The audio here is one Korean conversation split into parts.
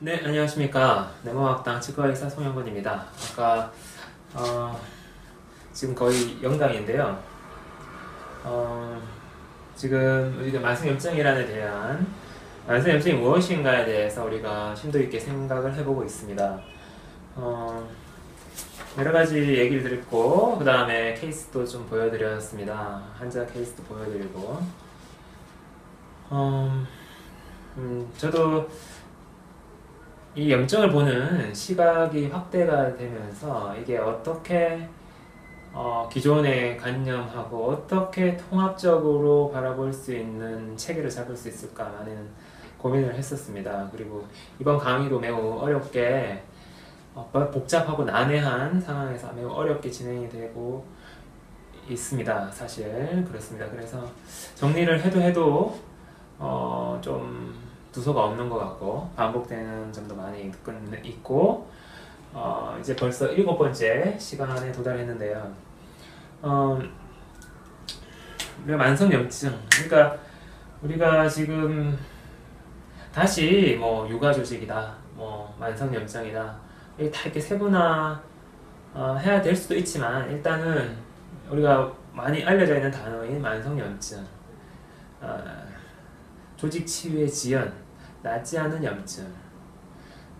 네, 안녕하십니까. 내모학당 치과의사 송영건입니다. 아까 지금 거의 영상인데요. 지금 우리가 만성염증이란에 대한 만성염증이 무엇인가에 대해서 우리가 심도 있게 생각을 해보고 있습니다. 여러 가지 얘기를 드렸고, 그 다음에 케이스도 좀 보여드렸습니다. 환자 케이스도 보여드리고, 저도 이 염증을 보는 시각이 확대가 되면서 이게 어떻게 기존의 관념하고 어떻게 통합적으로 바라볼 수 있는 체계를 잡을 수 있을까 하는 고민을 했었습니다. 그리고 이번 강의도 매우 어렵게 복잡하고 난해한 상황에서 매우 어렵게 진행이 되고 있습니다. 사실 그렇습니다. 그래서 정리를 해도 좀 두서가 없는 것 같고 반복되는 점도 많이 있고 이제 벌써 7번째 시간에 도달했는데요. 우리가 만성염증, 그러니까 우리가 지금 다시 뭐 육아조직이다, 뭐 만성염증이다, 이게 다 이렇게 세분화 해야 될 수도 있지만 일단은 우리가 많이 알려져 있는 단어인 만성염증, 조직 치유의 지연, 낫지 않은 염증,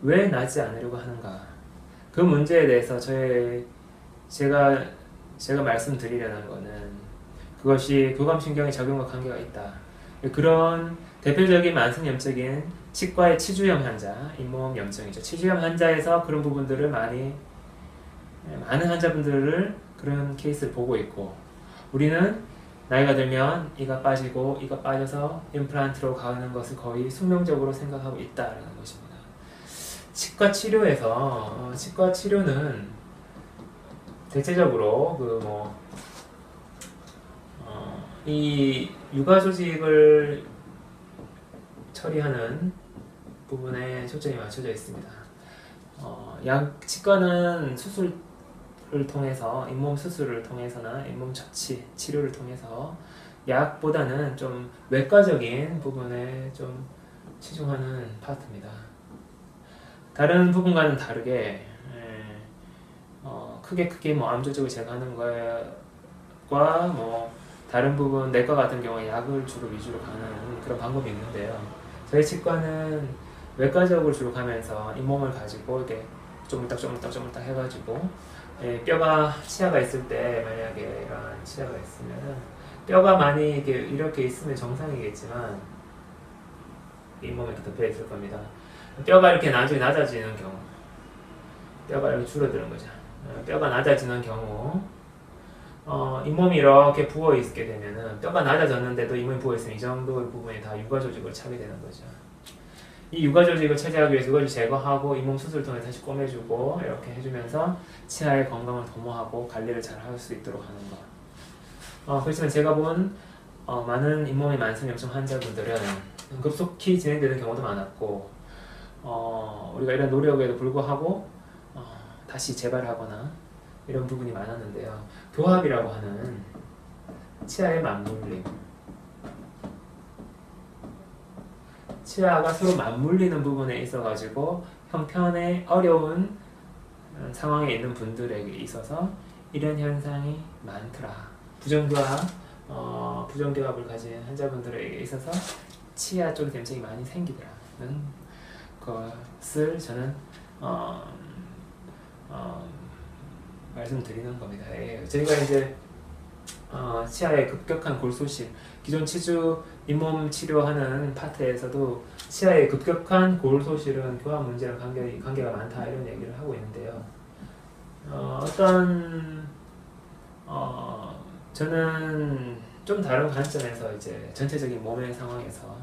왜 낫지 않으려고 하는가, 그 문제에 대해서 제가 말씀드리려는 거는 그것이 교감신경의 작용과 관계가 있다. 그런 대표적인 만성염증인 치과의 치주염 환자, 잇몸 염증이죠. 치주염 환자에서 그런 부분들을 많은 환자분들을 그런 케이스를 보고 있고, 우리는 나이가 들면 이가 빠지고 이가 빠져서 임플란트로 가는 것을 거의 숙명적으로 생각하고 있다라는 것입니다. 치과 치료는 대체적으로 이 육아 조직을 처리하는 부분에 초점이 맞춰져 있습니다. 치과는 수술을 통해서, 잇몸 수술을 통해서나 잇몸 처치, 치료를 통해서 약보다는 좀 외과적인 부분에 좀 치중하는 파트입니다. 다른 부분과는 다르게 크게 암 조직을 제거하는 것과 다른 부분, 내과 같은 경우에 약을 주로 위주로 가는 그런 방법이 있는데요. 저희 치과는 외과적으로 주로 가면서 잇몸을 가지고 이렇게 쪼물딱 해가지고, 뼈가 치아가 있을 때 만약에 이런 치아가 있으면 뼈가 많이 이렇게 있으면 정상이겠지만 잇몸에 이렇게 덮여 있을 겁니다. 뼈가 이렇게 나중에 낮아지는 경우, 뼈가 이렇게 줄어드는 거죠. 뼈가 낮아지는 경우, 잇몸이 이렇게 부어 있게 되면은, 뼈가 낮아졌는데도 잇몸이 부어 있으면 이 정도 부분이 다 육아 조직을 차게 되는 거죠. 이 육아 조직을 차지하기 위해서 육아 조직 제거하고 잇몸 수술을 통해 다시 꼬매주고 이렇게 해주면서 치아의 건강을 도모하고 관리를 잘 할 수 있도록 하는 것. 그렇지만 제가 본 많은 잇몸의 만성염증 환자분들은 급속히 진행되는 경우도 많았고, 우리가 이런 노력에도 불구하고 다시 재발하거나 이런 부분이 많았는데요. 교합이라고 하는 치아의 맞물림, 치아가 서로 맞물리는 부분에 있어가지고 형편의 어려운 상황에 있는 분들에게 있어서 이런 현상이 많더라. 부정교합을 가진 환자분들에게 있어서 치아 쪽에 염증이 많이 생기더라는 것을 저는 말씀드리는 겁니다. 저희가 이제 치아의 급격한 골소실, 기존 치주 잇몸 치료하는 파트에서도 치아의 급격한 골소실은 교합 문제랑 관계가 많다, 이런 얘기를 하고 있는데요. 저는 좀 다른 관점에서 이제 전체적인 몸의 상황에서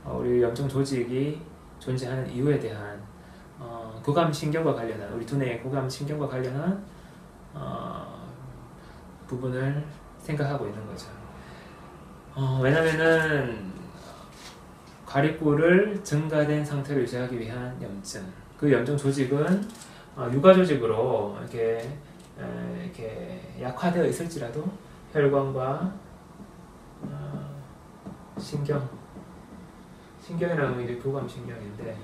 우리 염증 조직이 존재하는 이유에 대한 교감신경과 관련한, 우리 두뇌의 교감신경과 관련한 부분을 생각하고 있는 거죠. 왜냐면은 가립골을 증가된 상태로 유지하기 위한 염증, 그 염증 조직은 육아 조직으로 이렇게 약화되어 있을지라도 혈관과 신경이라는 게 교감신경인데,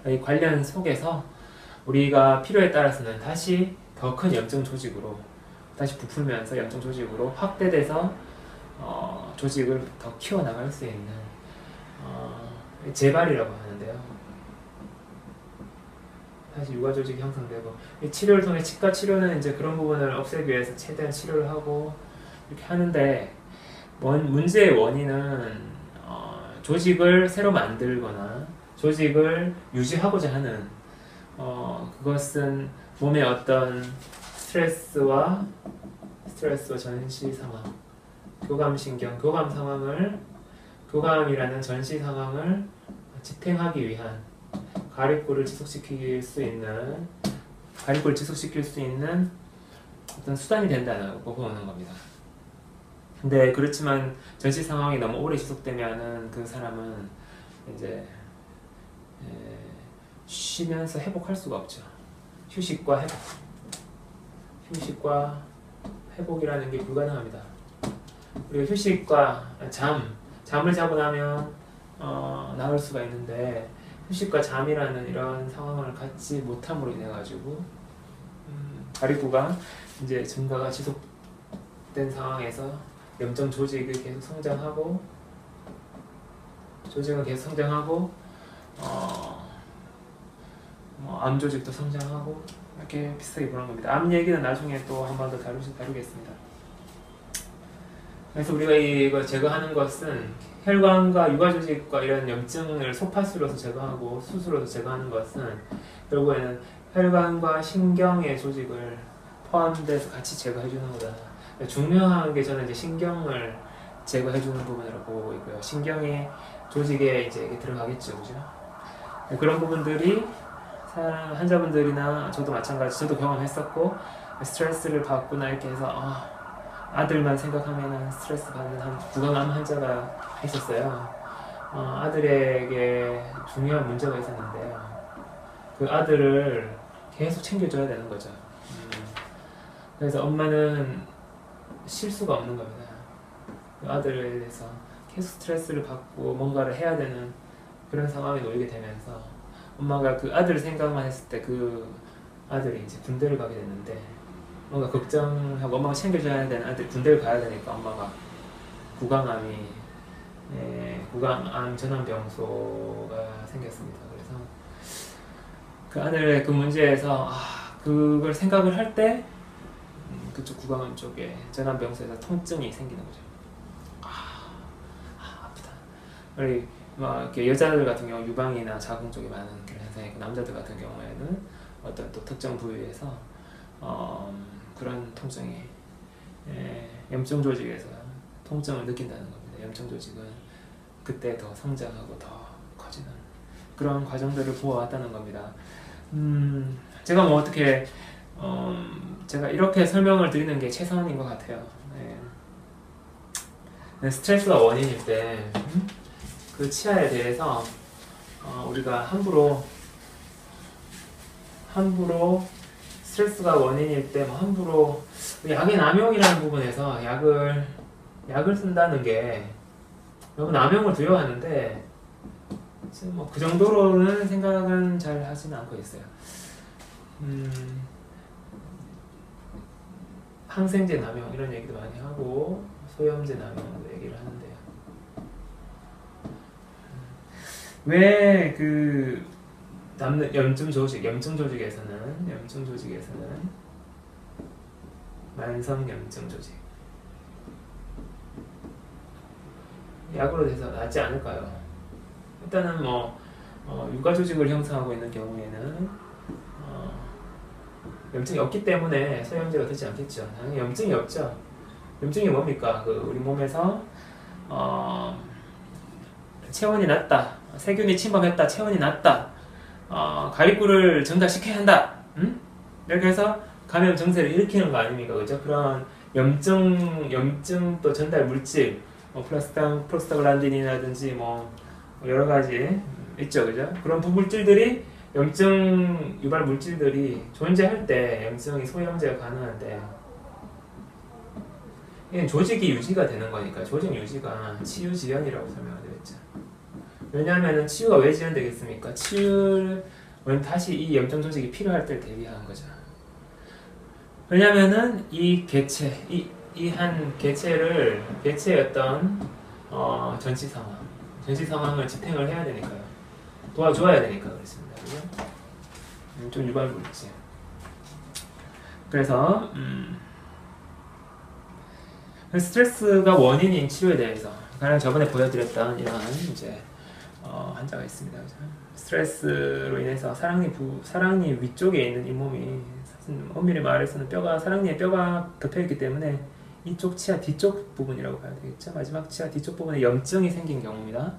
이 관련 속에서 우리가 필요에 따라서는 다시 더 큰 염증 조직으로 다시 부풀면서 염증 조직으로 확대돼서 조직을 더 키워나갈 수 있는 재발이라고 하는데요. 다시 유가 조직이 형성되고, 이 치료를 통해 치과 치료는 이제 그런 부분을 없애기 위해서 최대한 치료를 하고 이렇게 하는데, 문제의 원인은 조직을 새로 만들거나 조직을 유지하고자 하는 그것은 몸의 어떤 스트레스와 전시 상황, 교감신경, 교감 상황을, 교감이라는 전시 상황을 지탱하기 위한 가립골을 지속시킬 수 있는 어떤 수단이 된다고 보는 겁니다. 근데 그렇지만 전시 상황이 너무 오래 지속되면은 그 사람은 이제 쉬면서 회복할 수가 없죠. 휴식과 회복이라는 게 불가능합니다. 그리고 휴식과 잠을 자고 나면 나을 수가 있는데, 휴식과 잠이라는 이런 상황을 갖지 못함으로 인해 가지고 가립구가 이제 증가가 지속된 상황에서 염증 조직이 계속 성장하고 암 조직도 성장하고 이렇게 비슷하게 보는 겁니다. 암 얘기는 나중에 또 한 번 더 다루겠습니다. 그래서 우리가 이거 제거하는 것은 혈관과 유가 조직과 이런 염증을 소파수로서 제거하고 수수로서 제거하는 것은 결국에는 혈관과 신경의 조직을 포함돼서 같이 제거해 주는 거다. 중요한 게 저는 이제 신경을 제거해 주는 부분이라고 보고 있고요. 신경의 조직에 이제 들어가겠죠, 그죠? 그런 부분들이 환자분들이나 저도 마찬가지, 저도 경험했었고, 스트레스를 받거나 이렇게 해서 아들만 생각하면 스트레스 받는 구강암 환자가 있었어요. 아들에게 중요한 문제가 있었는데요. 그 아들을 계속 챙겨줘야 되는 거죠. 그래서 엄마는 쉴 수가 없는 겁니다. 그 아들에 대해서 계속 스트레스를 받고 뭔가를 해야 되는 그런 상황에 놓이게 되면서 엄마가 그 아들 생각만 했을 때 그 아들이 이제 군대를 가게 됐는데, 뭔가 걱정하고 엄마가 챙겨줘야 되는 아들이 군대를 가야 되니까 엄마가 구강암 전환병소가 생겼습니다. 그래서 그 아들의 그 문제에서 그걸 생각을 할 때 그쪽 구강암 쪽에 전환병소에서 통증이 생기는 거죠. 아프다. 우리 막 이렇게 여자들 같은 경우 유방이나 자궁 쪽에 많은 그런 현상이 있고, 남자들 같은 경우에는 어떤 또 특정 부위에서 그런 통증이 염증 조직에서 통증을 느낀다는 겁니다. 염증 조직은 그때 더 성장하고 더 커지는 그런 과정들을 보아왔다는 겁니다. 제가 뭐 어떻게 제가 이렇게 설명을 드리는 게 최선인 것 같아요. 스트레스가 원인일 때 그 치아에 대해서 우리가 함부로 스트레스가 원인일 때 함부로 약의 남용이라는 부분에서 약을 쓴다는 게 너무 남용을 두려워하는데, 지금 뭐 그 정도로는 생각은 잘 하지는 않고 있어요. 항생제 남용 이런 얘기도 많이 하고 소염제 남용도 얘기를 하는데요. 왜 그 염증 조직에서는 만성 염증 조직 약으로 돼서 낫지 않을까요? 일단은 유가 조직을 형성하고 있는 경우에는 염증이 없기 때문에 소염제가 되지 않겠죠. 당연히 염증이 없죠. 염증이 뭡니까? 우리 몸에서 체온이 낮다, 세균이 침범했다, 체온이 낮다, 가립구를 증가시켜야 한다. 이렇게 해서 감염 증세를 일으키는 거 아닙니까? 그죠? 그런 염증 또 전달 물질, 프로스타글란딘이라든지 여러 가지 있죠, 그죠? 그런 부물질들이 염증 유발 물질들이 존재할 때 염증이 소염제가 가능한데, 이게 조직이 유지가 되는 거니까 조직 유지가 치유지연이라고 설명을 드렸죠. 왜냐하면 치유가 왜 지연되겠습니까? 치유를 다시 이 염증 조직이 필요할 때를 대비하는 거죠. 왜냐면은 이 개체, 이 한 개체의 어떤 전시 상황을 지탱을 해야 되니까요. 도와줘야 되니까 그렇습니다. 그죠? 좀 유발물이지. 그래서 스트레스가 원인인 치료에 대해서 가장 저번에 보여드렸던 이러한 이제 환자가 있습니다. 그죠? 스트레스로 인해서 사랑니 위쪽에 있는 잇몸이 엄밀히 말해서는 사랑니에 뼈가 덮여있기 때문에 이쪽 치아 뒤쪽 부분이라고 봐야 되겠죠. 마지막 치아 뒤쪽 부분에 염증이 생긴 경우입니다.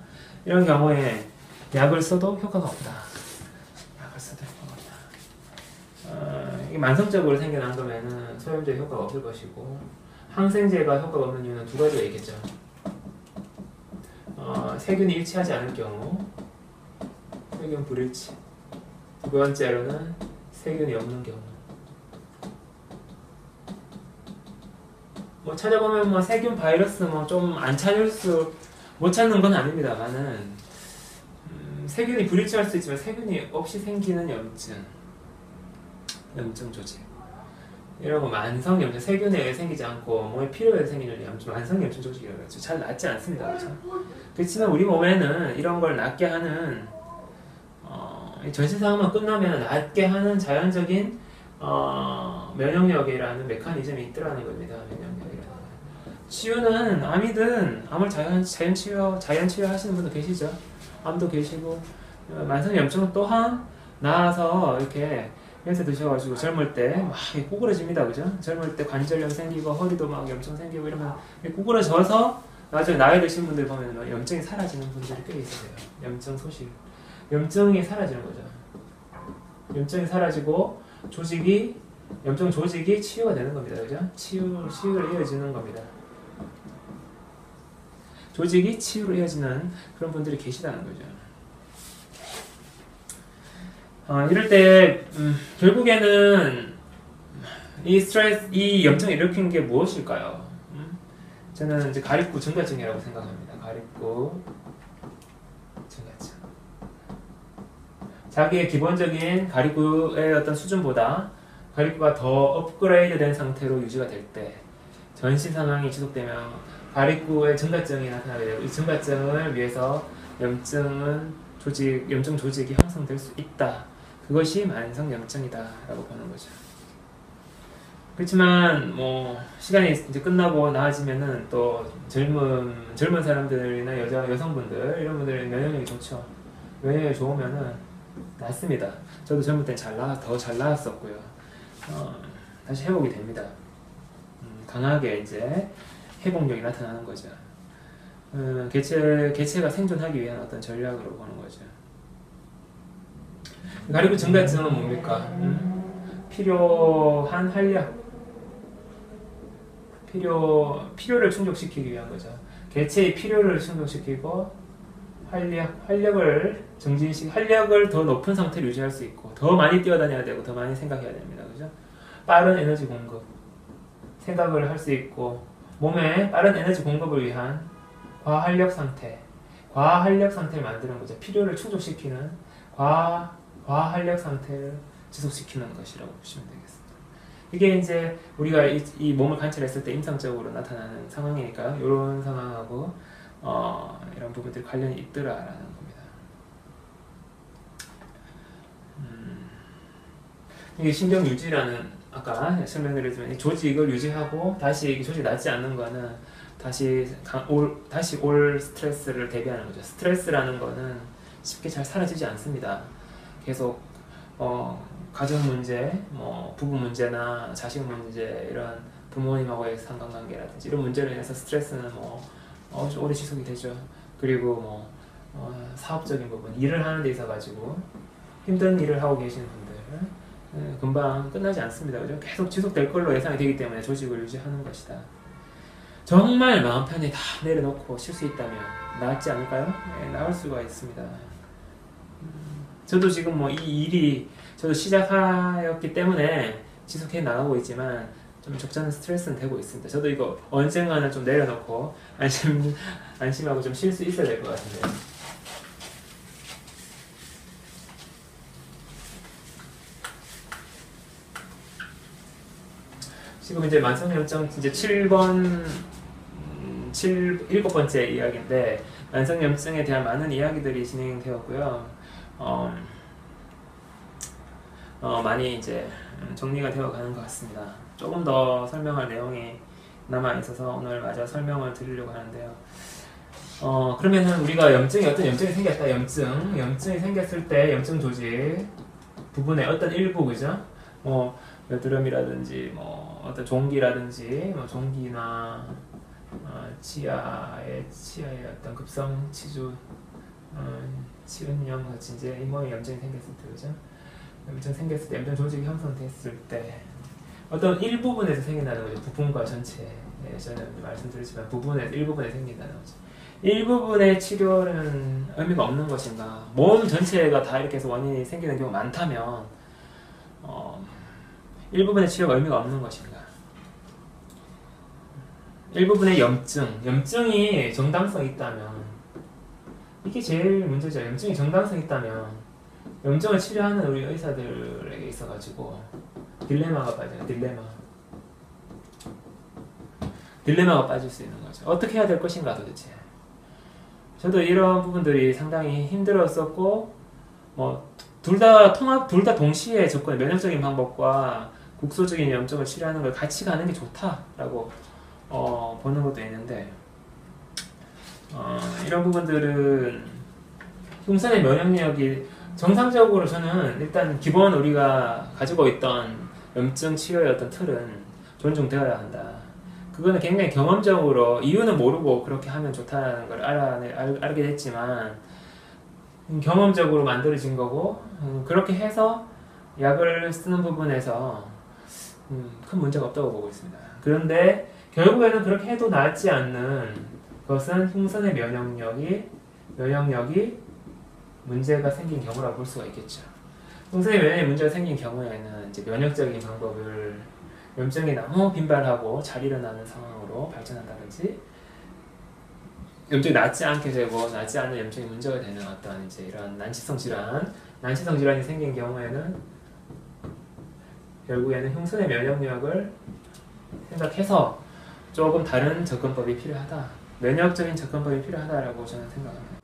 이런 경우에 약을 써도 효과가 없다. 약을 써도 효과가 없다. 이게 만성적으로 생겨난 거면은 소염제 효과가 없을 것이고, 항생제가 효과가 없는 이유는 두 가지가 있겠죠. 세균이 일치하지 않을 경우, 세균 불일치. 두 번째로는 세균이 없는 경우. 뭐 찾아보면 뭐 세균 바이러스 뭐 좀 못 찾는 건 아닙니다만은 세균이 불일치할 수 있지만 세균이 없이 생기는 염증 조직 이런 거 만성 염증, 세균에 의해 생기지 않고 몸에 필요해서 생기는 염증, 만성 염증 조직이라고 하죠. 잘 낫지 않습니다. 그렇죠? 그렇지만 우리 몸에는 이런 걸 낫게 하는 전신 상황만 끝나면 낫게 하는 자연적인 면역력이라는 메커니즘이 있더라는 겁니다. 면역력이라는. 치유는 암이든 암을 자연 치유 하시는 분도 계시죠. 암도 계시고 만성 염증은 또한 나아서 이렇게 연세 드셔가지고 젊을 때 막 구부러집니다. 그죠? 젊을 때 관절염 생기고 허리도 막 염증 생기고 이러면 구부러져서 나중에 나이 드신 분들 보면 염증이 사라지는 분들이 꽤 있으세요. 염증 소실. 염증이 사라지는 거죠. 염증이 사라지고 염증 조직이 치유가 되는 겁니다. 그죠? 치유를 이어지는 겁니다. 조직이 치유로 이어지는 그런 분들이 계시다는 거죠. 이럴 때 결국에는 이 염증을 일으킨 게 무엇일까요? 저는 이제 가립구 증가증이라고 생각합니다. 가립구 증가증. 자기의 기본적인 가립구의 어떤 수준보다 가립구가 더 업그레이드된 상태로 유지가 될 때, 전신 상황이 지속되면 가립구의 증가증이 나타나게 되고, 이 증가증을 위해서 염증 조직이 형성될 수 있다. 그것이 만성 염증이다라고 보는 거죠. 그렇지만 뭐 시간이 이제 끝나고 나아지면은 또 젊은 사람들이나 여성분들 이런 분들의 면역력이 좋죠. 면역력이 좋으면은 낫습니다. 저도 젊을 땐 더 잘 나았었고요. 다시 회복이 됩니다. 강하게 이제 회복력이 나타나는 거죠. 개체가 생존하기 위한 어떤 전략으로 보는 거죠. 가리구 증가증은 뭡니까? 필요한 활력, 필요를 충족시키기 위한 거죠. 개체의 필요를 충족시키고 활력을 더 높은 상태를 유지할 수 있고, 더 많이 뛰어다녀야 되고 더 많이 생각해야 됩니다. 그죠? 빠른 에너지 공급, 생각을 할 수 있고, 몸에 빠른 에너지 공급을 위한 과활력 상태를 만드는 거죠. 필요를 충족시키는 과활력 상태를 지속시키는 것이라고 보시면 되겠습니다. 이게 이제 우리가 이 몸을 관찰했을 때 임상적으로 나타나는 상황이니까요. 이런 상황하고 이런 부분들이 관련이 있더라라는 겁니다. 이게 신경 유지라는, 아까 설명드렸지만 조직을 유지하고 다시 조직이 낫지 않는 거는 다시 올 스트레스를 대비하는 거죠. 스트레스라는 거는 쉽게 잘 사라지지 않습니다. 계속 가정 문제, 뭐 부부 문제나 자식 문제, 이런 부모님하고의 상관관계라든지 이런 문제로 인해서 스트레스는 오래 지속이 되죠. 그리고 사업적인 부분, 일을 하는 데 있어 가지고 힘든 일을 하고 계시는 분들 금방 끝나지 않습니다. 그죠? 계속 지속될 걸로 예상이 되기 때문에 조직을 유지하는 것이다. 정말 마음 편히 다 내려놓고 쉴 수 있다면 나았지 않을까요? 네, 나을 수가 있습니다. 저도 지금 이 일이 저도 시작하였기 때문에 지속해 나가고 있지만 좀 적잖은 스트레스는 되고 있습니다. 저도 이거 언젠가는 좀 내려놓고 안심하고 좀 쉴 수 있어야 될 것 같은데요. 지금 이제 만성염증 이제 7번째 이야기인데 만성염증에 대한 많은 이야기들이 진행되었고요. 많이 이제 정리가 되어 가는 것 같습니다. 조금 더 설명할 내용이 남아 있어서 오늘 마저 설명을 드리려고 하는데요. 그러면은 우리가 어떤 염증이 생겼다. 염증이 생겼을 때 염증 조직 부분의 어떤 일부, 그죠? 여드름이라든지 어떤 종기라든지 종기나 치아의 어떤 급성 치주 치은염 같이 이제 잇몸에 염증이 생겼을 때, 그죠? 염증 생겼을 때 염증 조직이 형성됐을 때 어떤 일부분에서 생긴다는 거죠. 부분과 전체. 저는 말씀드렸지만 부분에서 일부분에 생긴다는 거죠. 일부분의 치료는 의미가 없는 것인가? 몸 전체가 다 이렇게 해서 원인이 생기는 경우가 많다면 일부분의 치료가 의미가 없는 것인가? 일부분의 염증이 정당성이 있다면 이게 제일 문제죠. 염증이 정당성이 있다면 염증을 치료하는 우리 의사들에게 있어가지고 딜레마가 빠져요. 딜레마가 빠질 수 있는 거죠. 어떻게 해야 될 것인가 도대체. 저도 이런 부분들이 상당히 힘들었었고 둘 다 동시에 접근, 면역적인 방법과 국소적인 염증을 치료하는 걸 같이 가는 게 좋다라고 보는 것도 있는데 이런 부분들은 흉선의 면역력이 정상적으로 저는 일단 기본 우리가 가지고 있던 염증 치료의 어떤 틀은 존중되어야 한다. 그거는 굉장히 경험적으로 이유는 모르고 그렇게 하면 좋다는 걸 알게 됐지만 경험적으로 만들어진 거고 그렇게 해서 약을 쓰는 부분에서 큰 문제가 없다고 보고 있습니다. 그런데 결국에는 그렇게 해도 낫지 않는 것은 흉선의 면역력이 문제가 생긴 경우라고 볼 수가 있겠죠. 흉선의 면역에 문제가 생긴 경우에는 이제 면역적인 방법을 염증이 너무 빈발하고 잘 일어나는 상황으로 발전한다든지 염증이 낫지 않게 되고 낫지 않는 염증이 문제가 되는 어떤 이제 이런 난치성 질환이 생긴 경우에는 결국에는 흉선의 면역력을 생각해서 조금 다른 접근법이 필요하다. 면역적인 접근법이 필요하다라고 저는 생각합니다.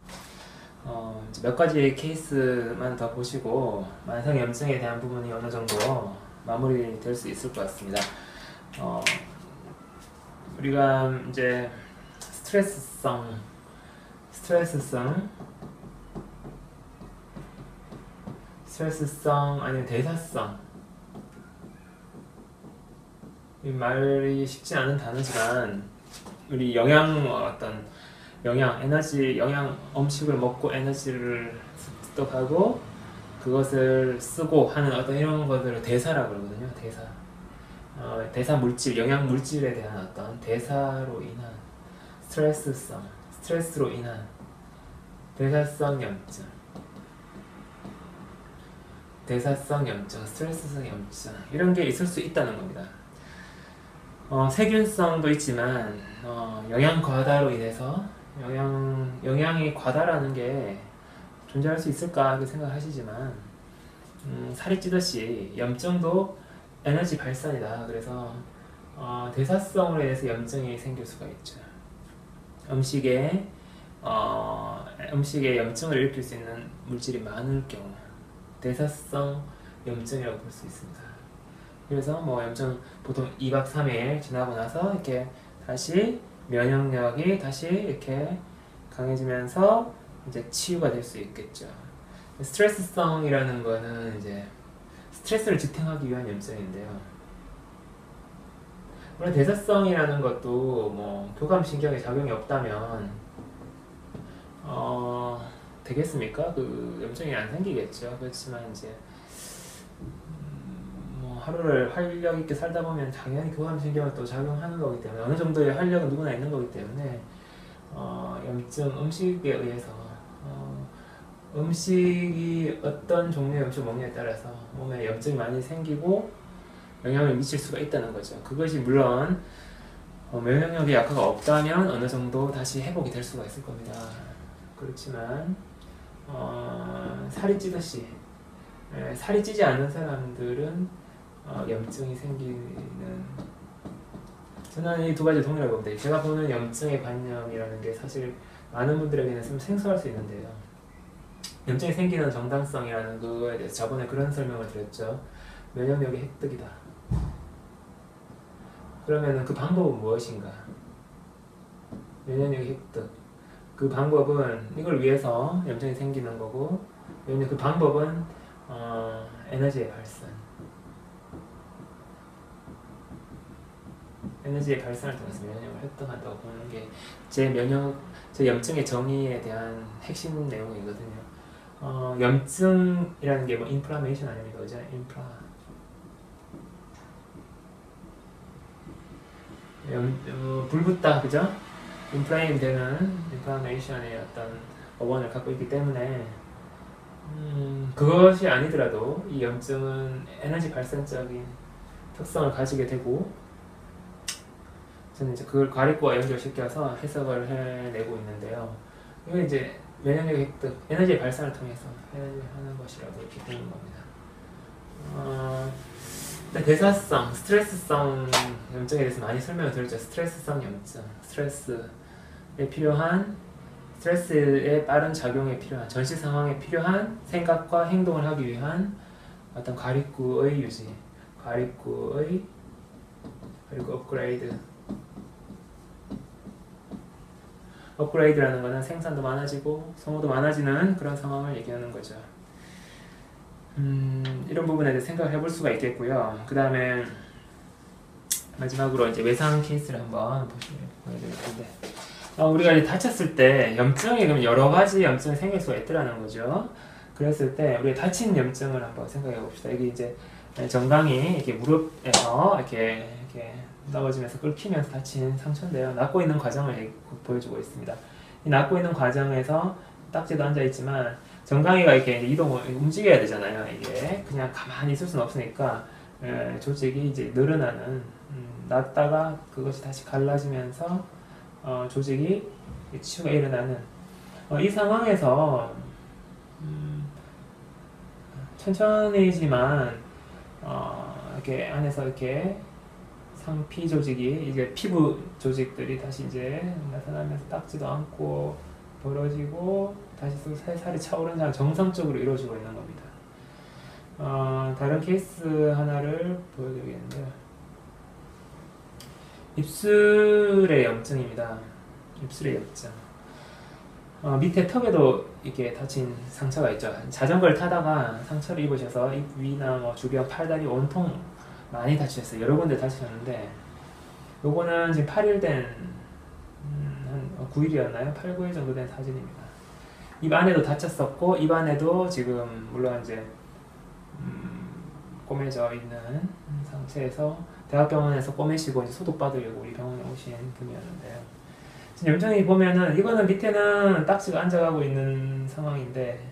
몇 가지 케이스만 더 보시고 만성염증에 대한 부분이 어느 정도 마무리될 수 있을 것 같습니다. 우리가 이제 스트레스성 아니면 대사성, 이 말이 쉽지 않은 단어지만 우리 음식을 먹고 에너지를 습득하고 그것을 쓰고 하는 어떤 이런 것들을 대사라고 그러거든요. 대사 물질, 영양 물질에 대한 어떤 대사로 인한 스트레스로 인한 대사성 염증, 스트레스성 염증 이런 게 있을 수 있다는 겁니다. 세균성도 있지만 영양 과다로 인해서 영양이 과다라는 게 존재할 수 있을까 이렇게 생각하시지만 살이 찌듯이 염증도 에너지 발산이다. 그래서 대사성으로 인해서 염증이 생길 수가 있죠. 음식에 염증을 일으킬 수 있는 물질이 많을 경우 대사성 염증이라고 볼 수 있습니다. 그래서 염증 보통 2박 3일 지나고 나서 이렇게 다시 면역력이 다시 이렇게 강해지면서 이제 치유가 될 수 있겠죠. 스트레스성이라는 거는 이제 스트레스를 지탱하기 위한 염증인데요. 물론 대사성이라는 것도 교감신경에 작용이 없다면 되겠습니까? 그 염증이 안 생기겠죠. 그렇지만 이제 하루를 활력 있게 살다 보면 당연히 교감신경은 또 작용하는 거기 때문에 어느 정도의 활력은 누구나 있는 거기 때문에 음식에 의해서 음식이 어떤 종류의 음식을 먹느냐에 따라서 몸에 염증이 많이 생기고 영향을 미칠 수가 있다는 거죠. 그것이 물론 면역력이 약화가 없다면 어느 정도 다시 회복이 될 수가 있을 겁니다. 그렇지만 살이 찌듯이 살이 찌지 않는 사람들은 염증이 생기는 저는 이 두 가지 동일하게 봅니다. 제가 보는 염증의 관념이라는 게 사실 많은 분들에게는 좀 생소할 수 있는데요. 염증이 생기는 정당성이라는 그거에 대해서 저번에 그런 설명을 드렸죠. 면역력의 획득이다. 그러면 그 방법은 무엇인가? 면역력의 획득. 그 방법은 이걸 위해서 염증이 생기는 거고, 그 방법은 에너지의 발산. 에너지의 발산을 통해서 면역력을 획득한다고 보는 게 제 염증의 정의에 대한 핵심 내용이거든요. 염증이라는 게 뭐 인플라메이션 아닙니까? 그죠? 불붙다, 그죠? 인플레임 되는 인플라메이션의 어떤 어원을 갖고 있기 때문에 그것이 아니더라도 이 염증은 에너지 발산적인 특성을 가지게 되고, 저는 이제 그걸 과립구와 연결시켜서 해석을 해내고 있는데요. 이건 이제 면역력 획득, 에너지의 발산을 통해서 하는 것이라고 이렇게 보는 겁니다. 대사성, 스트레스성 염증에 대해서 많이 설명을 드렸죠. 스트레스성 염증, 스트레스의 빠른 작용에 필요한, 전시 상황에 필요한 생각과 행동을 하기 위한 어떤 과립구의 유지, 그리고 업그레이드라는 것은 생산도 많아지고 소모도 많아지는 그런 상황을 얘기하는 거죠. 이런 부분에 대해 생각을 해볼 수가 있겠고요. 그 다음에 마지막으로 이제 외상 케이스를 한번 보여드릴 텐데, 우리가 이제 다쳤을 때 염증이 그럼 여러 가지 염증이 생길 수가 있더라는 거죠. 그랬을 때 우리가 다친 염증을 한번 생각해 봅시다. 이게 이제 정강이 이렇게 무릎에서 이렇게 넘어지면서 끓기면서 다친 상처인데요. 낫고 있는 과정을 보여주고 있습니다. 이 낫고 있는 과정에서 딱지도 앉아 있지만 정강이가 이렇게 움직여야 되잖아요. 이게 그냥 가만히 있을 수는 없으니까 조직이 이제 늘어나는, 낫다가 그것이 다시 갈라지면서 조직이 치유가 일어나는 이 상황에서 천천히지만 이렇게 안에서 이렇게 상피 조직이 이제 피부 조직들이 다시 이제 나타나면서 딱지도 않고 벌어지고 다시 또 살살이 차오르는 상 정상적으로 이루어지고 있는 겁니다. 다른 케이스 하나를 보여드리겠는데요. 입술의 염증입니다. 입술의 염증. 밑에 턱에도 이렇게 다친 상처가 있죠. 자전거를 타다가 상처를 입으셔서 입 위나 뭐 주변 팔다리 온통 많이 다치셨어요. 여러 군데 다치셨는데, 요거는 지금 8일 된, 한 9일이었나요? 8, 9일 정도 된 사진입니다. 입 안에도 다쳤었고, 입 안에도 지금 물론 이제 꼬매져 있는 상태에서 대학병원에서 꼬매시고 이제 소독받으려고 우리 병원에 오신 분이었는데요. 지금 염증이 보면은 이거는 밑에는 딱지가 앉아가고 있는 상황인데,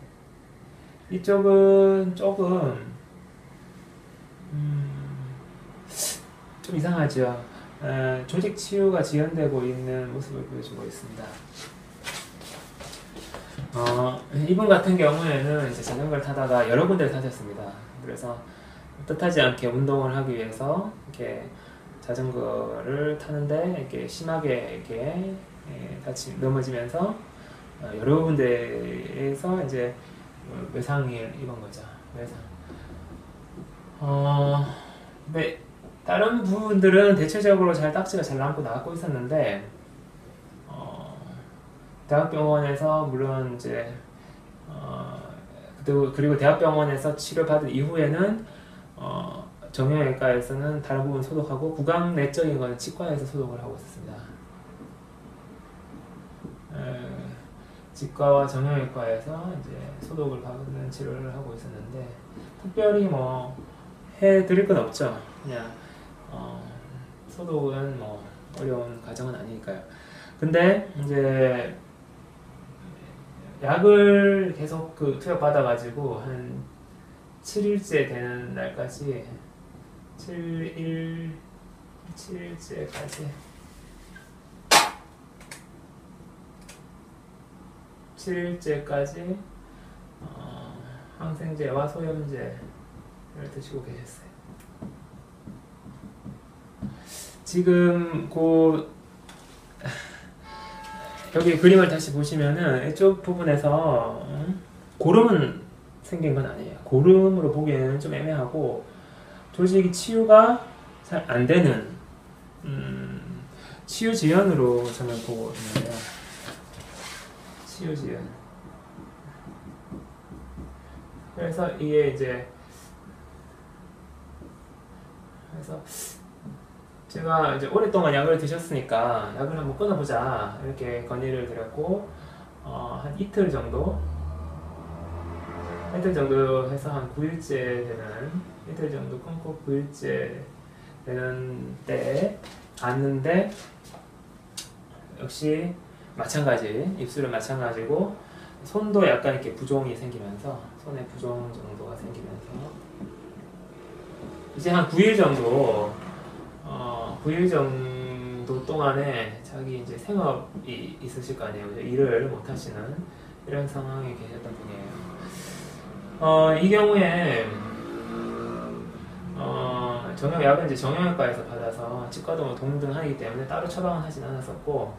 이쪽은 조금 좀 이상하죠. 조직 치유가 지연되고 있는 모습을 보여주고 있습니다. 이분 같은 경우에는 이제 자전거를 타다가 여러 군데를 다쳤습니다. 그래서 뜻하지 않게 운동을 하기 위해서 이렇게 자전거를 타는데 이렇게 심하게 이렇게 같이 넘어지면서 여러 군데에서 이제 외상을 입은 거죠. 외상. 네. 다른 부분들은 대체적으로 딱지가 잘 남고 나았고 있었는데, 대학병원에서 물론 이제 그리고 대학병원에서 치료받은 이후에는 정형외과에서는 다른 부분 소독하고 구강 내적인 거는 치과에서 소독을 하고 있었습니다. 치과와 정형외과에서 이제 소독을 받는 치료를 하고 있었는데, 특별히 뭐 해드릴 건 없죠. 그냥 소독은 뭐 어려운 과정은 아니니까요. 근데 이제 약을 계속 투약 받아가지고 한 7일째 되는 날까지 7일째까지 항생제와 소염제를 드시고 계셨어요. 지금 여기 그림을 다시 보시면은 이쪽 부분에서 고름은 생긴 건 아니에요. 고름으로 보기에는 좀 애매하고 조직이 치유가 잘 안 되는 치유지연으로 저는 보고 있는데요. 치유지연. 그래서 이게 이제 그래서 제가 이제 오랫동안 약을 드셨으니까 약을 한번 끊어보자 이렇게 건의를 드렸고 한 이틀 정도 해서 한 9일째 되는 이틀 정도 끊고 9일째 되는 때 갔는데 역시 마찬가지 입술은 마찬가지고 손도 약간 이렇게 부종이 생기면서 손에 부종 정도가 생기면서 이제 한 9일 정도 9일 정도 동안에 자기 이제 생업이 있으실 거 아니에요. 일을 못 하시는 이런 상황에 계셨던 분이에요. 이 경우에 정형약은 이제 정형외과에서 받아서 치과도 뭐 동등하기 때문에 따로 처방은 하진 않았었고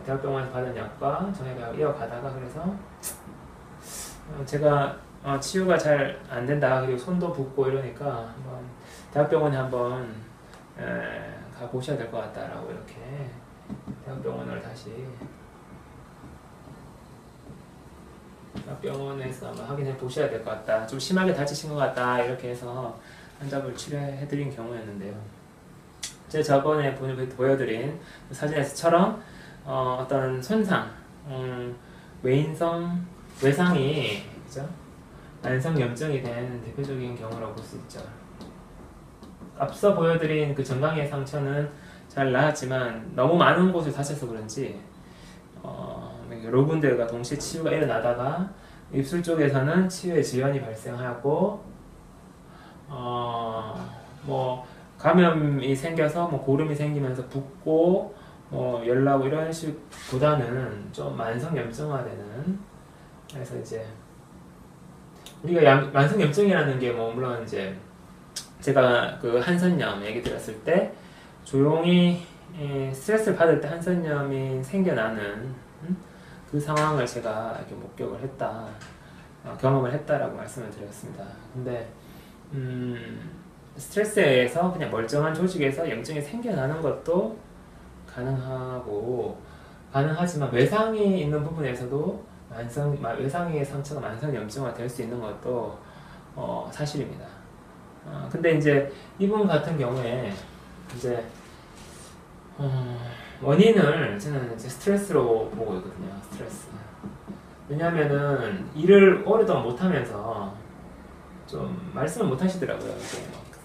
대학병원에서 받은 약과 정형외과 이어가다가 그래서 제가 치유가 잘 안 된다 그리고 손도 붓고 이러니까 한번 대학병원에 한번 가 보셔야 될 것 같다라고 이렇게 대학병원을 다시 대학병원에서 한번 확인해 보셔야 될 것 같다. 좀 심하게 다치신 것 같다 이렇게 해서 환자분 치료해드린 경우였는데요. 제가 저번에 보여드린 사진에서처럼 어떤 손상, 외상이 그죠? 만성염증이 된 대표적인 경우라고 볼 수 있죠. 앞서 보여드린 그 정강이의 상처는 잘 나았지만 너무 많은 곳을 다쳐서 그런지 여러 군데가 동시에 치유가 일어나다가 입술 쪽에서는 치유의 지연이 발생하고 뭐 감염이 생겨서 뭐 고름이 생기면서 붓고 뭐 열나고 이런 식보다는 좀 만성염증화되는 그래서 이제 우리가 만성염증이라는 게 뭐 물론 이제 제가 그 한선염 얘기 들었을 때 조용히 스트레스를 받을 때 한선염이 생겨나는 그 상황을 제가 이렇게 목격을 했다, 경험을 했다라고 말씀을 드렸습니다. 근데 스트레스에 의해서 그냥 멀쩡한 조직에서 염증이 생겨나는 것도 가능하지만 외상이 있는 부분에서도 외상의 상처가 만성염증화 될 수 있는 것도 사실입니다. 근데 이제 이분 같은 경우에 이제 원인을 저는 이제 스트레스로 보고 있거든요. 스트레스. 왜냐하면은 일을 오랫동안 못하면서 좀 말씀을 못 하시더라고요.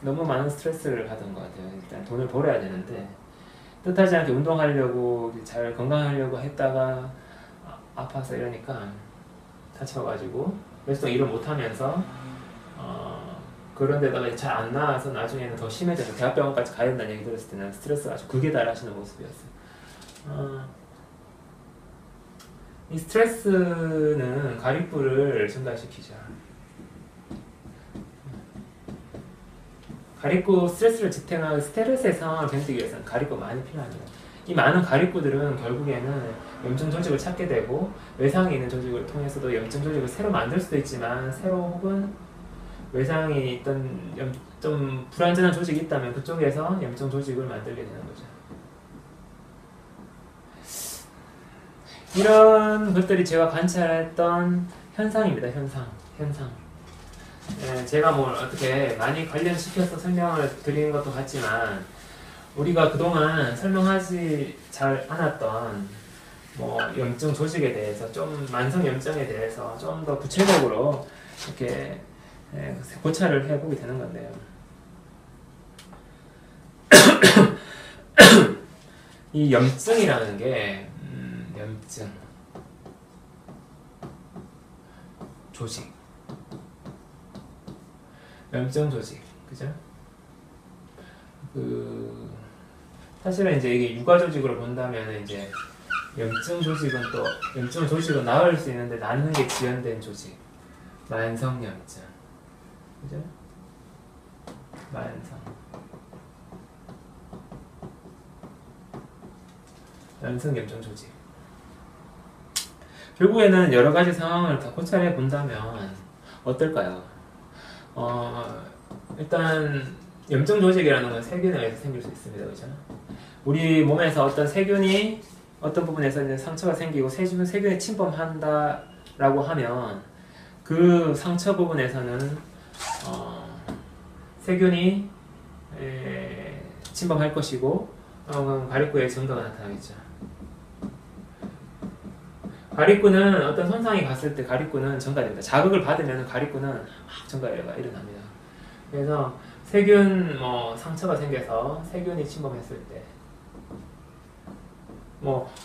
너무 많은 스트레스를 받은 것 같아요. 일단 돈을 벌어야 되는데 뜻하지 않게 운동하려고 잘 건강하려고 했다가 아파서 이러니까 다쳐가지고 며칠 동안 일을 못하면서 그런 데다가 잘 안 나와서 나중에는 더 심해져서 대학병원까지 가야 된다는 얘기 들었을 때는 스트레스가 아주 극에 달하시는 모습이었어요. 이 스트레스는 가립부를 증가시키죠. 가립부 스트레스를 지탱하고 스트레스의 상황을 견디기 위해서는 가립부 많이 필요합니다. 이 많은 가립부들은 결국에는 염증 조직을 찾게 되고 외상이 있는 조직을 통해서도 염증 조직을 새로 만들 수도 있지만 새로 혹은 외상이 있던 좀 불완전한 조직이 있다면 그쪽에서 염증 조직을 만들게 되는 거죠. 이런 것들이 제가 관찰했던 현상입니다. 현상. 제가 뭘 어떻게 많이 관련시켜서 설명을 드리는 것도 같지만 우리가 그동안 설명하지 잘 않았던 뭐 염증 조직에 대해서 좀 만성 염증에 대해서 좀 더 구체적으로 이렇게 고찰을 해보게 되는 건데요. 이 염증이라는 게 염증 조직 염증 조직 그죠? 사실은 이제 이게 육아 조직으로 본다면 이제 염증 조직은 나을 수 있는데 낫는 게 지연된 조직 만성 염증 그죠? 만성 만성염증 조직. 결국에는 여러 가지 상황을 다 고찰해 본다면 어떨까요? 일단 염증 조직이라는 건 세균에 의해서 생길 수 있습니다. 그죠? 우리 몸에서 어떤 세균이 어떤 부분에서 이제 상처가 생기고 세균이 침범한다라고 하면 그 상처 부분에서는 세균이 침범할 것이고 가리구의 증가가 나타나겠죠. 가리구는 어떤 손상이 갔을 때 가리구는 증가됩니다. 자극을 받으면 가리구는 막 증가가 일어납니다. 그래서 세균 상처가 생겨서 세균이 침범했을 때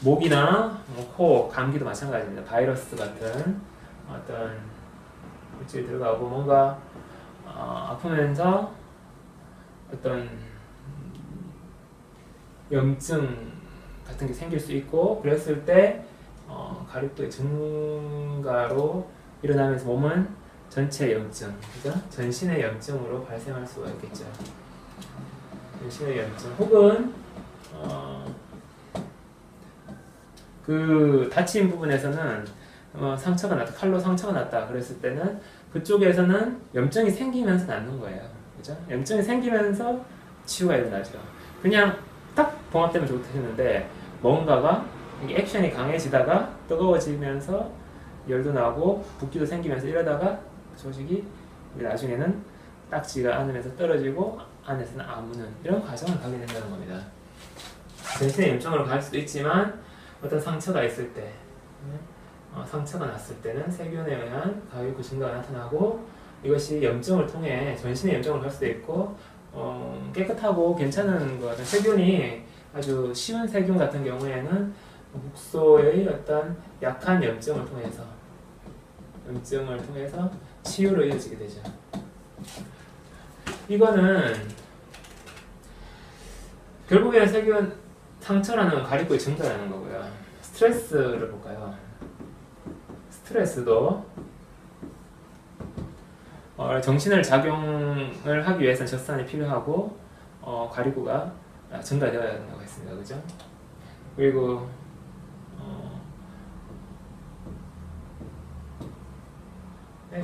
목이나 코, 감기도 마찬가지입니다. 바이러스 같은 어떤 물질이 들어가고 뭔가 아프면서 어떤 염증 같은 게 생길 수 있고 그랬을 때 가립도의 증가로 일어나면서 몸은 전체 염증, 그죠? 전신의 염증으로 발생할 수가 있겠죠. 전신의 염증 혹은 그 다친 부분에서는 상처가 났다, 칼로 상처가 났다 그랬을 때는 그쪽에서는 염증이 생기면서 낫는 거예요. 그죠? 염증이 생기면서 치유가 일어나죠. 그냥 딱 봉합되면 좋겠는데 뭔가가 액션이 강해지다가 뜨거워지면서 열도 나고 붓기도 생기면서 이러다가 조직이 나중에는 딱지가 안으면서 떨어지고 안에서는 아무는 이런 과정을 가게 된다는 겁니다. 전신의 염증으로 갈 수도 있지만 어떤 상처가 있을 때 상처가 났을 때는 세균에 의한 가위구 증가가 나타나고 이것이 염증을 통해 전신의 염증을 갈 수도 있고 깨끗하고 괜찮은 것 같은 세균이 아주 쉬운 세균 같은 경우에는 국소의 어떤 약한 염증을 통해서 치유로 이어지게 되죠. 이거는 결국에는 세균 상처라는 가리구의 증가라는 거고요. 스트레스를 볼까요? 스트레스도 정신을 작용을 하기 위해서는 젖산이 필요하고 가리구가 증가되어야 된다고 했습니다. 그죠? 그리고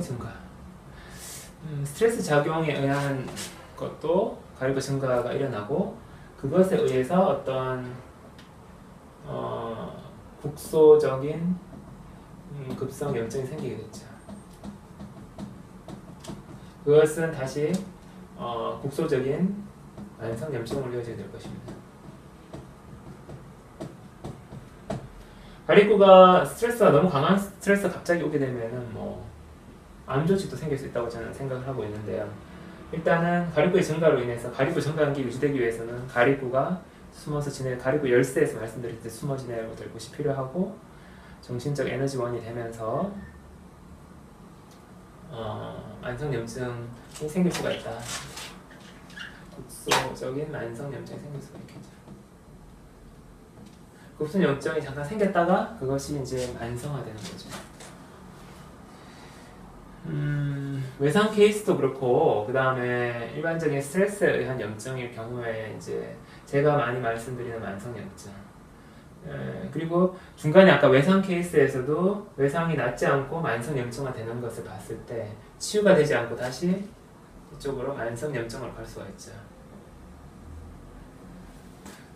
증가. 스트레스 작용에 의한 것도 가리구 증가가 일어나고 그것에 의해서 어떤 국소적인 급성 염증이 생기게 됐죠. 그것은 다시 국소적인 만성 염증으로 이어지게 될 것입니다. 가리구가 스트레스가 너무 강한 스트레스가 갑자기 오게 되면은 암 조직도 생길 수 있다고 저는 생각을 하고 있는데요. 일단은 가리구의 증가로 인해서 가리구 증가관계 유지되기 위해서는 가리구가 숨어서 가리구 열쇠에서 말씀드릴 때 숨어 지내야 될 곳이 필요하고 정신적 에너지원이 되면서 만성 염증이 생길 수가 있다. 국소적인 만성 염증이 생길 수가 있겠죠. 급성 염증이 잠깐 생겼다가 그것이 이제 만성화되는 거죠. 외상 케이스도 그렇고 그 다음에 일반적인 스트레스에 의한 염증일 경우에 이제 제가 많이 말씀드리는 만성 염증. 그리고 중간에 아까 외상 케이스에서도 외상이 낫지 않고 만성 염증화 되는 것을 봤을 때 치유가 되지 않고 다시 이쪽으로 만성 염증으로 갈 수가 있죠.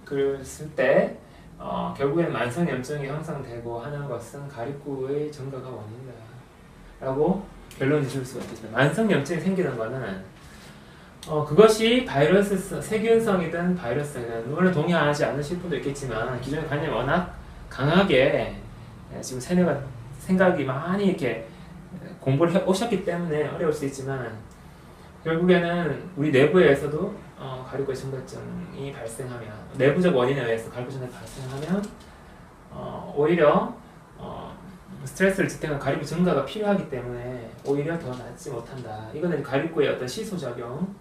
그랬을 때 결국엔 만성 염증이 형성되고 하는 것은 가리구의 증가가 원인이다 라고 결론을 지을 수가 있겠습니다. 만성 염증이 생기는 거는 그것이 세균성이든 바이러스든 물론 동의하지 않으실 분도 있겠지만 기존의 관념이 워낙 강하게 지금 세뇌가 생각이 많이 이렇게 공부를 해 오셨기 때문에 어려울 수 있지만 결국에는 우리 내부에서도 가리구의 증가증이 발생하면 내부적 원인에 의해서 가리구 증가가 발생하면 오히려 스트레스를 지탱한 가리구 증가가 필요하기 때문에 오히려 더 낫지 못한다. 이거는 가리구의 어떤 시소작용,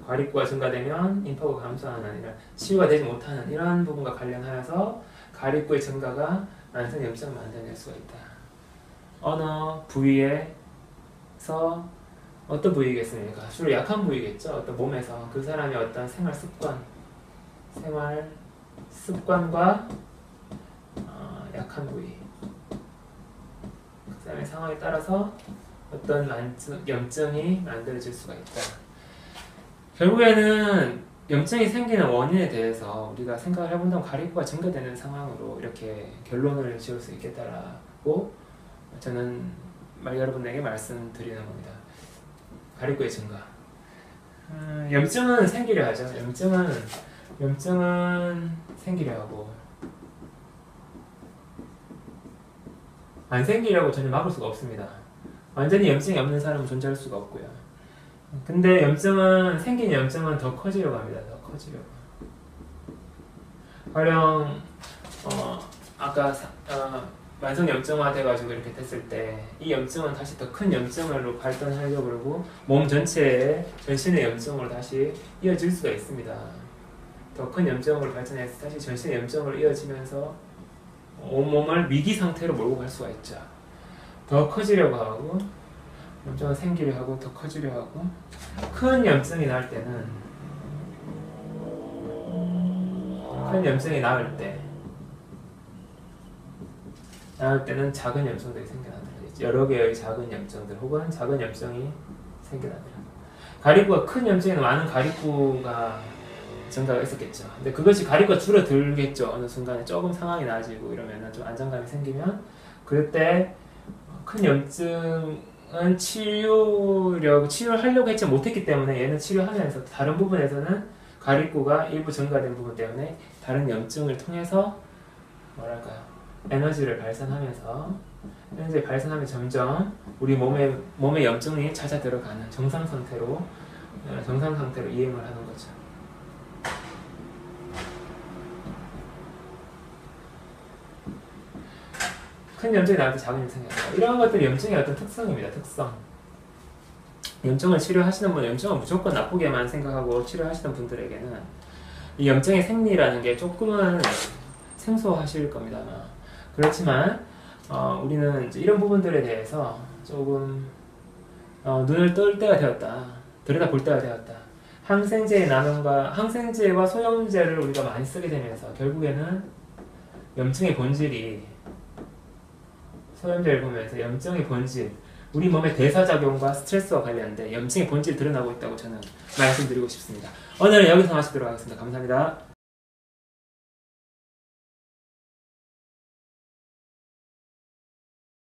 가리구가 증가되면 임파가 감소하는 이런 치유가 되지 못하는 이런 부분과 관련하여서 가리구의 증가가 만성 염증을 만들어낼 수가 있다. 어느 부위에서 어떤 부위겠습니까? 주로 약한 부위겠죠. 어떤 몸에서 그 사람의 어떤 생활 습관, 생활 습관과 약한 부위, 그 다음에 상황에 따라서 어떤 염증이 만들어질 수가 있다. 결국에는 염증이 생기는 원인에 대해서 우리가 생각을 해본다면 가리코가 증가되는 상황으로 이렇게 결론을 지을 수 있겠다라고 저는 여러분에게 말씀드리는 겁니다. 가리코의 증가. 염증은 생기려 하죠. 염증은 생기려 하고 안 생기려고 전혀 막을 수가 없습니다. 완전히 염증이 없는 사람은 존재할 수가 없고요. 근데 생긴 염증은 더 커지려고 합니다. 더 커지려고. 가령 아까 만성 염증화 돼가지고 이렇게 됐을 때 이 염증은 다시 더 큰 염증으로 발전하려고 그러고 몸 전체에 전신의 염증으로 다시 이어질 수가 있습니다. 더 큰 염증으로 발전해서 다시 전신의 염증으로 이어지면서 온몸을 위기 상태로 몰고 갈 수가 있죠. 더 커지려고 하고 염증은 생기려 하고 더 커지려 하고 큰 염증이 나을 때는 작은 염증들이 생겨나더라. 여러 개의 작은 염증들 혹은 작은 염증이 생겨나더라. 가리코가 큰 염증에는 많은 가리코가 증가가 있었겠죠. 근데 그것이 가리코가 줄어들겠죠. 어느 순간에 조금 상황이 나아지고 이러면 좀 안정감이 생기면 그럴 때 큰 염증은 치료를 하려고 했지 못했기 때문에 얘는 치료하면서 다른 부분에서는 가리코가 일부 증가된 부분 때문에 다른 염증을 통해서 에너지를 발산하면서 점점 우리 몸에 염증이 찾아 들어가는 정상 상태로 이행을 하는 거죠. 큰 염증이 나올 때 작은 염증이 나온다. 이런 것들이 염증의 어떤 특성입니다. 특성. 염증을 치료하시는 분은 염증을 무조건 나쁘게만 생각하고 치료하시는 분들에게는 이 염증의 생리라는 게 조금은 생소하실 겁니다. 아마. 그렇지만 우리는 이제 이런 부분들에 대해서 조금 눈을 뜰 때가 되었다. 들여다볼 때가 되었다. 항생제와 소염제를 우리가 많이 쓰게 되면서 결국에는 염증의 본질이 소염제를 보면서 염증의 본질, 우리 몸의 대사작용과 스트레스와 관련된 염증의 본질이 드러나고 있다고 저는 말씀드리고 싶습니다. 오늘은 여기서 마치도록 하겠습니다. 감사합니다.